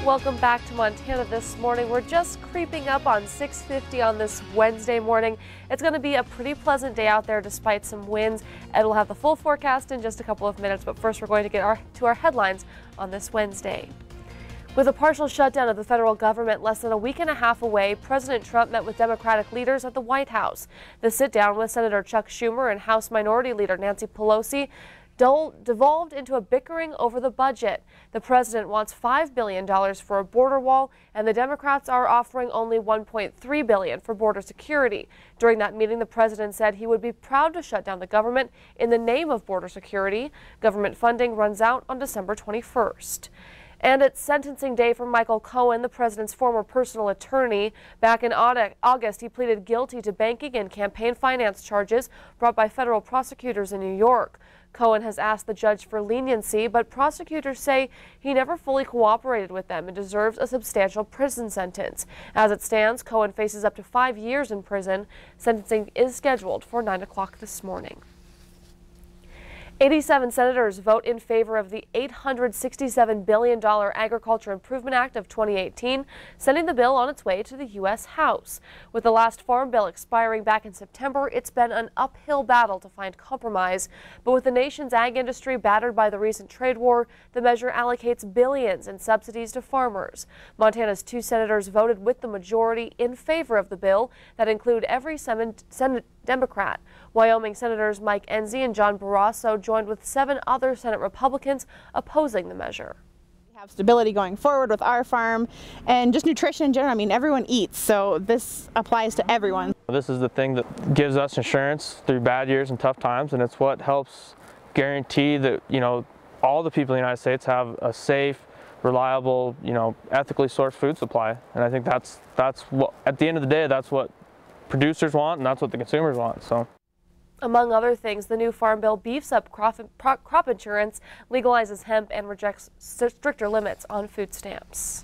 Welcome back to Montana this morning. We're just creeping up on 6:50 on this Wednesday morning. It's going to be a pretty pleasant day out there despite some winds. Ed will have the full forecast in just a couple of minutes, but first we're going to get to our headlines on this Wednesday. With a partial shutdown of the federal government less than a week and a half away, President Trump met with Democratic leaders at the White House. The sit-down with Senator Chuck Schumer and House Minority Leader Nancy Pelosi devolved into a bickering over the budget. The president wants $5 billion for a border wall, and the Democrats are offering only $1.3 billion for border security. During that meeting, the president said he would be proud to shut down the government in the name of border security. Government funding runs out on December 21st. And it's sentencing day for Michael Cohen, the president's former personal attorney. Back in August, he pleaded guilty to banking and campaign finance charges brought by federal prosecutors in New York. Cohen has asked the judge for leniency, but prosecutors say he never fully cooperated with them and deserves a substantial prison sentence. As it stands, Cohen faces up to 5 years in prison. Sentencing is scheduled for 9 o'clock this morning. 87 senators vote in favor of the $867 billion Agriculture Improvement Act of 2018, sending the bill on its way to the U.S. House. With the last farm bill expiring back in September, it's been an uphill battle to find compromise. But with the nation's ag industry battered by the recent trade war, the measure allocates billions in subsidies to farmers. Montana's 2 senators voted with the majority in favor of the bill that include every Senate Democrat. Wyoming Senators Mike Enzi and John Barrasso joined with 7 other Senate Republicans opposing the measure. We have stability going forward with our farm and just nutrition in general. I mean, everyone eats, so this applies to everyone. This is the thing that gives us insurance through bad years and tough times, and it's what helps guarantee that, all the people in the United States have a safe, reliable, ethically sourced food supply. And I think that's what, at the end of the day, that's what producers want, and that's what the consumers want. So, among other things, the new farm bill beefs up crop insurance, legalizes hemp, and rejects stricter limits on food stamps.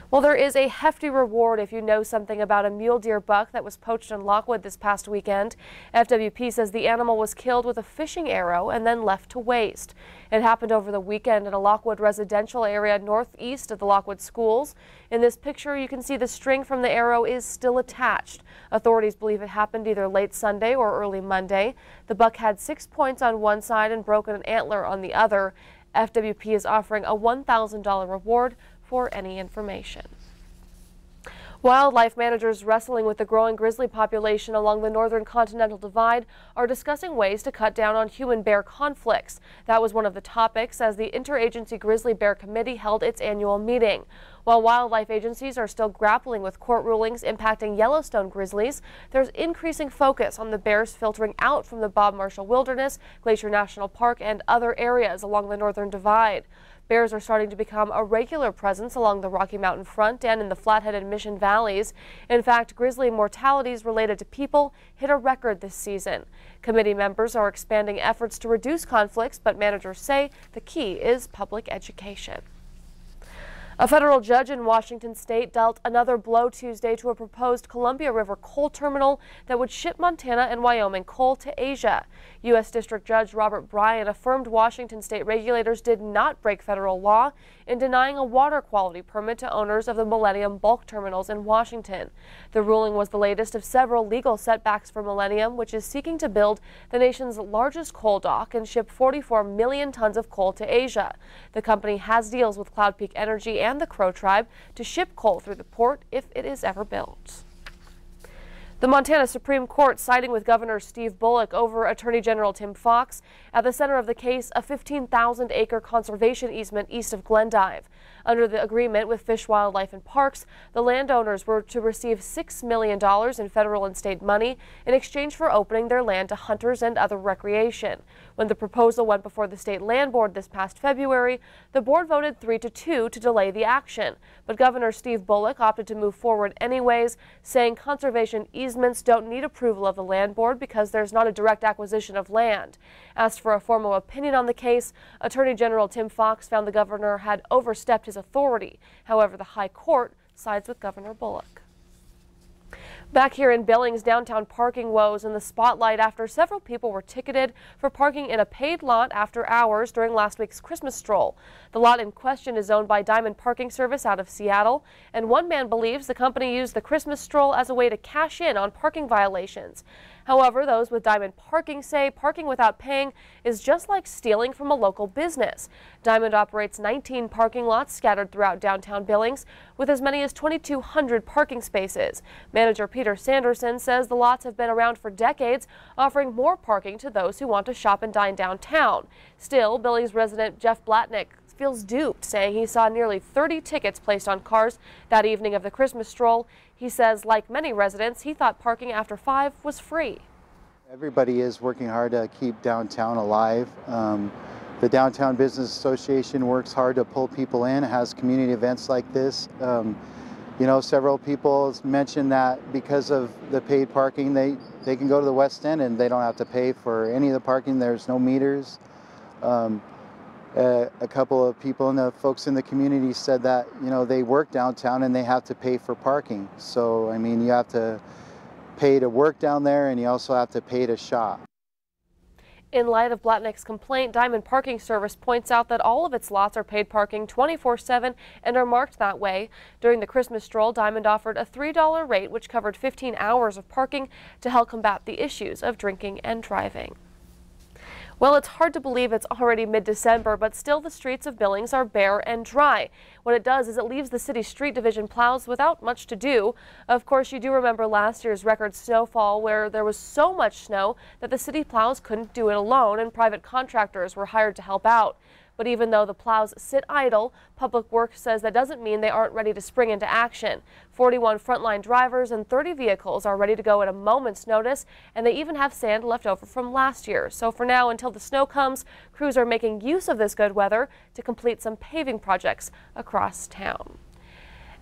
Well, there is a hefty reward if you know something about a mule deer buck that was poached in Lockwood this past weekend. FWP says the animal was killed with a fishing arrow and then left to waste. It happened over the weekend in a Lockwood residential area northeast of the Lockwood schools. In this picture, you can see the string from the arrow is still attached. Authorities believe it happened either late Sunday or early Monday. The buck had 6 points on one side and broken an antler on the other. FWP is offering a $1,000 reward for any information. Wildlife managers wrestling with the growing grizzly population along the northern continental divide are discussing ways to cut down on human-bear conflicts. That was one of the topics as the Interagency Grizzly Bear Committee held its annual meeting. While wildlife agencies are still grappling with court rulings impacting Yellowstone grizzlies, there's increasing focus on the bears filtering out from the Bob Marshall Wilderness, Glacier National Park, and other areas along the northern divide. Bears are starting to become a regular presence along the Rocky Mountain front and in the Flathead and Mission valleys. In fact, grizzly mortalities related to people hit a record this season. Committee members are expanding efforts to reduce conflicts, but managers say the key is public education. A federal judge in Washington state dealt another blow Tuesday to a proposed Columbia River coal terminal that would ship Montana and Wyoming coal to Asia. U.S. District Judge Robert Bryan affirmed Washington state regulators did not break federal law in denying a water quality permit to owners of the Millennium bulk terminals in Washington. The ruling was the latest of several legal setbacks for Millennium, which is seeking to build the nation's largest coal dock and ship 44 million tons of coal to Asia. The company has deals with Cloud Peak Energy and the Crow Tribe to ship coal through the port if it is ever built. The Montana Supreme Court siding with Governor Steve Bullock over Attorney General Tim Fox. At the center of the case, a 15,000-acre conservation easement east of Glendive. Under the agreement with Fish, Wildlife, and Parks, the landowners were to receive $6 million in federal and state money in exchange for opening their land to hunters and other recreation. When the proposal went before the state land board this past February, the board voted 3-2 to delay the action. But Governor Steve Bullock opted to move forward anyways, saying conservation easements don't need approval of the land board because there's not a direct acquisition of land. Asked for a formal opinion on the case, Attorney General Tim Fox found the governor had overstepped his authority. However, the High Court sides with Governor Bullock. Back here in Billings, downtown parking woes in the spotlight after several people were ticketed for parking in a paid lot after hours during last week's Christmas stroll. The lot in question is owned by Diamond Parking Service out of Seattle, and one man believes the company used the Christmas stroll as a way to cash in on parking violations. However, those with Diamond Parking say parking without paying is just like stealing from a local business. Diamond operates 19 parking lots scattered throughout downtown Billings with as many as 2,200 parking spaces. Manager Peter Sanderson says the lots have been around for decades, offering more parking to those who want to shop and dine downtown. Still, Billings resident Jeff Blatnick feels duped, saying he saw nearly 30 tickets placed on cars that evening of the Christmas stroll. He says, like many residents, he thought parking after 5 was free. Everybody is working hard to keep downtown alive. The Downtown Business Association works hard to pull people in, has community events like this. You know, several people mentioned that because of the paid parking, they can go to the West End and they don't have to pay for any of the parking. There's no meters. A couple of people and the folks in the community said that, you know, they work downtown and they have to pay for parking. So, I mean, you have to pay to work down there and you also have to pay to shop. In light of Blatnick's complaint, Diamond Parking Service points out that all of its lots are paid parking 24/7 and are marked that way. During the Christmas stroll, Diamond offered a $3 rate, which covered 15 hours of parking to help combat the issues of drinking and driving. Well, it's hard to believe it's already mid-December, but still the streets of Billings are bare and dry. What it does is it leaves the city's street division plows without much to do. Of course, you do remember last year's record snowfall where there was so much snow that the city plows couldn't do it alone and private contractors were hired to help out. But even though the plows sit idle, Public Works says that doesn't mean they aren't ready to spring into action. 41 frontline drivers and 30 vehicles are ready to go at a moment's notice, and they even have sand left over from last year. So for now, until the snow comes, crews are making use of this good weather to complete some paving projects across town.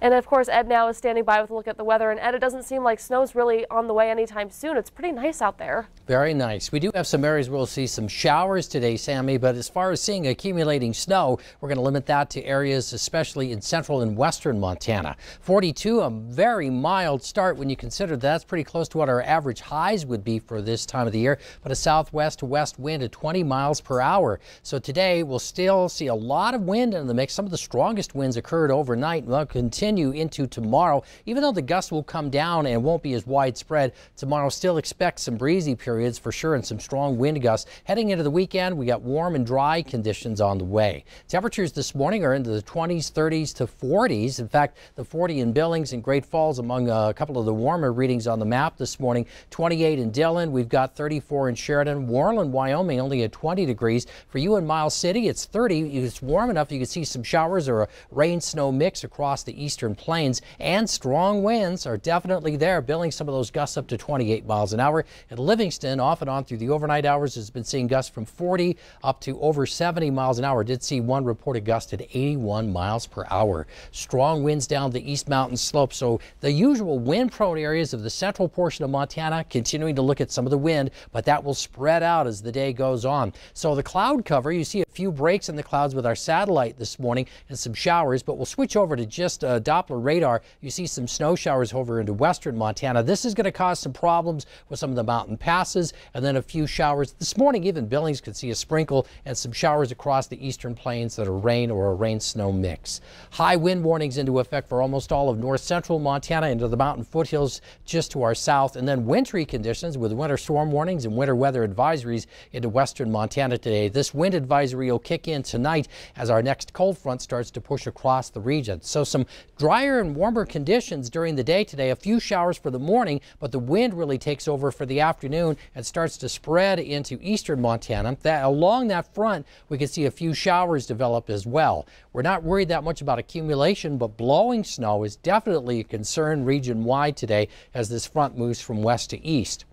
And of course, Ed now is standing by with a look at the weather. And Ed, it doesn't seem like snow's really on the way anytime soon. It's pretty nice out there. Very nice. We do have some areas where we'll see some showers today, Sammy, but as far as seeing accumulating snow, we're going to limit that to areas especially in central and western Montana. 42, a very mild start when you consider that's pretty close to what our average highs would be for this time of the year, but a southwest to west wind at 20 miles per hour. So today we'll still see a lot of wind in the mix. Some of the strongest winds occurred overnight and will continue into tomorrow. Even though the gusts will come down and won't be as widespread, tomorrow still expect some breezy periods for sure and some strong wind gusts. Heading into the weekend, we got warm and dry conditions on the way. Temperatures this morning are into the 20s, 30s to 40s. In fact, the 40 in Billings and Great Falls among a couple of the warmer readings on the map this morning. 28 in Dillon. We've got 34 in Sheridan. Warland, Wyoming, only at 20 degrees. For you in Miles City, it's 30. It's warm enough you can see some showers or a rain-snow mix across the eastern plains, and strong winds are definitely there. Billings, some of those gusts up to 28 miles an hour. At Livingston, off and on through the overnight hours, has been seeing gusts from 40 up to over 70 miles an hour. Did see one reported gust at 81 miles per hour. Strong winds down the East Mountain slope. So the usual wind-prone areas of the central portion of Montana continuing to look at some of the wind, but that will spread out as the day goes on. So the cloud cover, you see a few breaks in the clouds with our satellite this morning and some showers, but we'll switch over to just Doppler radar. You see some snow showers over into western Montana. This is going to cause some problems with some of the mountain passes, and then a few showers. This morning, even Billings could see a sprinkle and some showers across the eastern plains that are rain or a rain-snow mix. High wind warnings into effect for almost all of north central Montana into the mountain foothills just to our south, and then wintry conditions with winter storm warnings and winter weather advisories into western Montana today. This wind advisory will kick in tonight as our next cold front starts to push across the region. So some drier and warmer conditions during the day today. A few showers for the morning, but the wind really takes over for the afternoon and starts to spread into eastern Montana. Along that front, we can see a few showers develop as well. We're not worried that much about accumulation, but blowing snow is definitely a concern region-wide today as this front moves from west to east.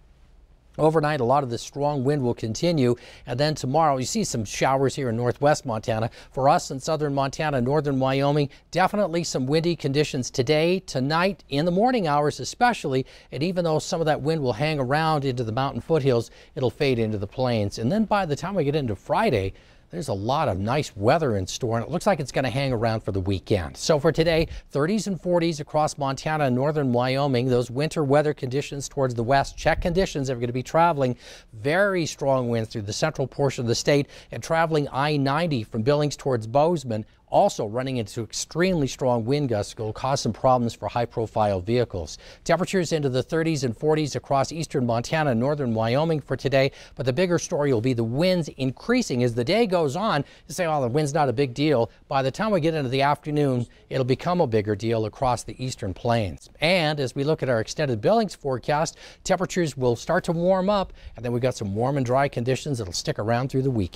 Overnight, a lot of this strong wind will continue, and then tomorrow you see some showers here in northwest Montana. For us in southern Montana, northern Wyoming, definitely some windy conditions today, tonight, in the morning hours especially, and even though some of that wind will hang around into the mountain foothills, it'll fade into the plains. And then by the time we get into Friday, There's a lot of nice weather in store, and it looks like it's going to hang around for the weekend. So for today, 30s and 40s across Montana and northern Wyoming. Those winter weather conditions towards the west. Check conditions if you're going to be traveling. Very strong winds through the central portion of the state and traveling I-90 from Billings towards Bozeman. Also running into extremely strong wind gusts will cause some problems for high-profile vehicles. Temperatures into the 30s and 40s across eastern Montana and northern Wyoming for today. But the bigger story will be the winds increasing as the day goes on. You say, oh, the wind's not a big deal. By the time we get into the afternoon, it'll become a bigger deal across the eastern plains. And as we look at our extended Billings forecast, temperatures will start to warm up, and then we've got some warm and dry conditions that'll stick around through the weekend.